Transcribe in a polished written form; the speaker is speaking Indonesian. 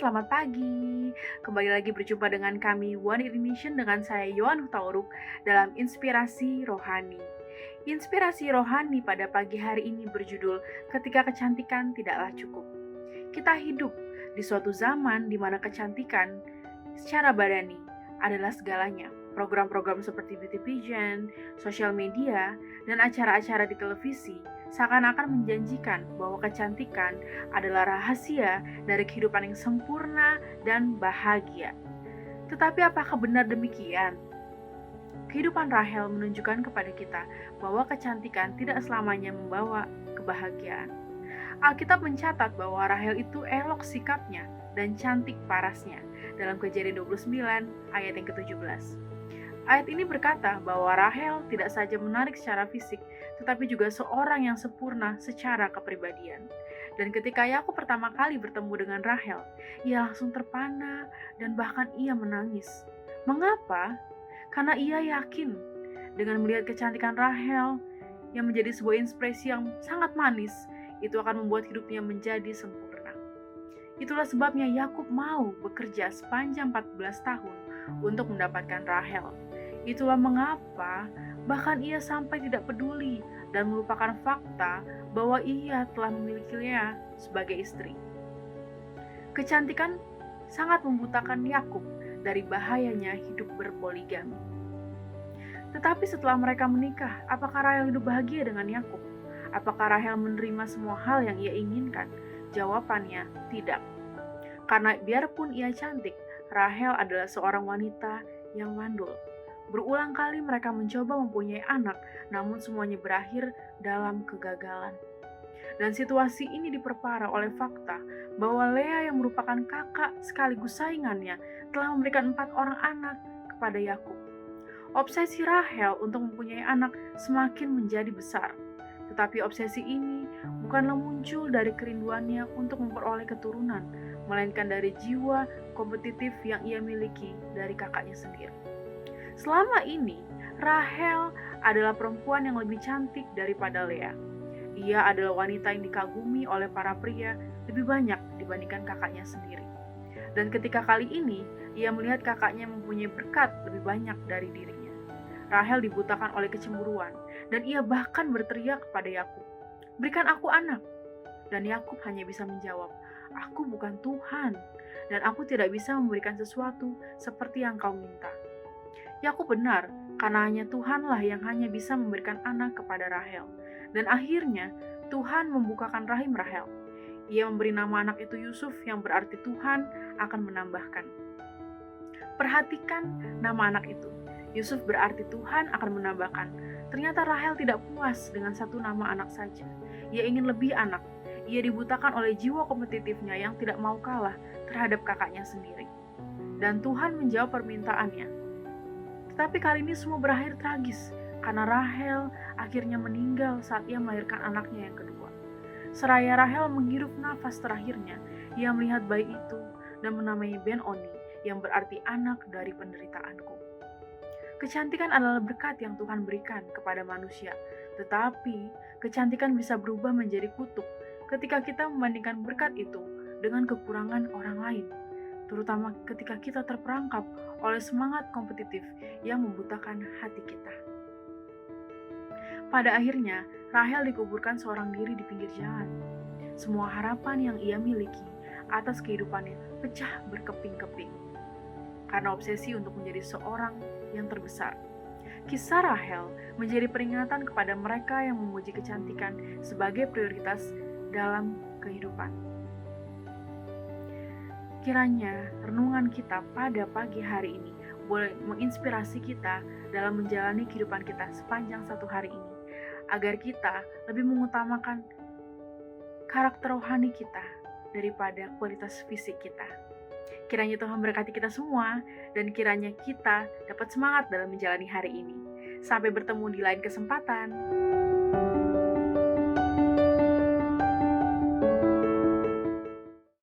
selamat pagi. Kembali lagi berjumpa dengan kami One Mission dengan saya Yohan Hutauruk dalam Inspirasi Rohani. Inspirasi rohani pada pagi hari ini berjudul Ketika Kecantikan Tidaklah Cukup. Kita hidup di suatu zaman di mana kecantikan secara badani adalah segalanya. Program-program seperti beauty pageant, sosial media, dan acara-acara di televisi seakan-akan menjanjikan bahwa kecantikan adalah rahasia dari kehidupan yang sempurna dan bahagia. Tetapi apakah benar demikian? Kehidupan Rahel menunjukkan kepada kita bahwa kecantikan tidak selamanya membawa kebahagiaan. Alkitab mencatat bahwa Rahel itu elok sikapnya dan cantik parasnya dalam Kejadian 29 ayat yang ke-17. Ayat ini berkata bahwa Rahel tidak saja menarik secara fisik, tetapi juga seorang yang sempurna secara kepribadian. Dan ketika Yakub pertama kali bertemu dengan Rahel, ia langsung terpana dan bahkan ia menangis. Mengapa? Karena ia yakin dengan melihat kecantikan Rahel yang menjadi sebuah inspirasi yang sangat manis, itu akan membuat hidupnya menjadi sempurna. Itulah sebabnya Yakub mau bekerja sepanjang 14 tahun untuk mendapatkan Rahel. Itulah mengapa bahkan ia sampai tidak peduli dan melupakan fakta bahwa ia telah memiliki Lea sebagai istri. Kecantikan sangat membutakan Yakub dari bahayanya hidup berpoligami. Tetapi setelah mereka menikah, apakah Rahel hidup bahagia dengan Yakub? Apakah Rahel menerima semua hal yang ia inginkan? Jawabannya tidak. Karena biarpun ia cantik, Rahel adalah seorang wanita yang mandul. Berulang kali mereka mencoba mempunyai anak, namun semuanya berakhir dalam kegagalan. Dan situasi ini diperparah oleh fakta bahwa Lea yang merupakan kakak sekaligus saingannya telah memberikan 4 orang anak kepada Yakub. Obsesi Rahel untuk mempunyai anak semakin menjadi besar. Tetapi obsesi ini bukanlah muncul dari kerinduannya untuk memperoleh keturunan, melainkan dari jiwa kompetitif yang ia miliki dari kakaknya sendiri. Selama ini, Rahel adalah perempuan yang lebih cantik daripada Lea. Ia adalah wanita yang dikagumi oleh para pria lebih banyak dibandingkan kakaknya sendiri. Dan ketika kali ini, ia melihat kakaknya mempunyai berkat lebih banyak dari dirinya. Rahel dibutakan oleh kecemburuan, dan ia bahkan berteriak kepada Yakub, "Berikan aku anak." Dan Yakub hanya bisa menjawab, "Aku bukan Tuhan, dan aku tidak bisa memberikan sesuatu seperti yang kau minta." Yakub benar, karena hanya Tuhanlah yang hanya bisa memberikan anak kepada Rahel. Dan akhirnya, Tuhan membukakan rahim Rahel. Ia memberi nama anak itu Yusuf, yang berarti Tuhan akan menambahkan. Perhatikan nama anak itu. Yusuf berarti Tuhan akan menambahkan. Ternyata Rahel tidak puas dengan satu nama anak saja. Ia ingin lebih anak. Ia dibutakan oleh jiwa kompetitifnya yang tidak mau kalah terhadap kakaknya sendiri. Dan Tuhan menjawab permintaannya. Tapi kali ini semua berakhir tragis, karena Rahel akhirnya meninggal saat ia melahirkan anaknya yang kedua. Seraya Rahel menghirup nafas terakhirnya, ia melihat bayi itu dan menamai Ben-Oni, yang berarti anak dari penderitaanku. Kecantikan adalah berkat yang Tuhan berikan kepada manusia, tetapi kecantikan bisa berubah menjadi kutuk ketika kita membandingkan berkat itu dengan kekurangan orang lain, terutama ketika kita terperangkap oleh semangat kompetitif yang membutakan hati kita. Pada akhirnya, Rahel dikuburkan seorang diri di pinggir jalan. Semua harapan yang ia miliki atas kehidupannya pecah berkeping-keping karena obsesi untuk menjadi seorang yang terbesar. Kisah Rahel menjadi peringatan kepada mereka yang memuji kecantikan sebagai prioritas dalam kehidupan. Kiranya renungan kita pada pagi hari ini boleh menginspirasi kita dalam menjalani kehidupan kita sepanjang satu hari ini, agar kita lebih mengutamakan karakter rohani kita daripada kualitas fisik kita. Kiranya Tuhan memberkati kita semua, dan kiranya kita dapat semangat dalam menjalani hari ini. Sampai bertemu di lain kesempatan.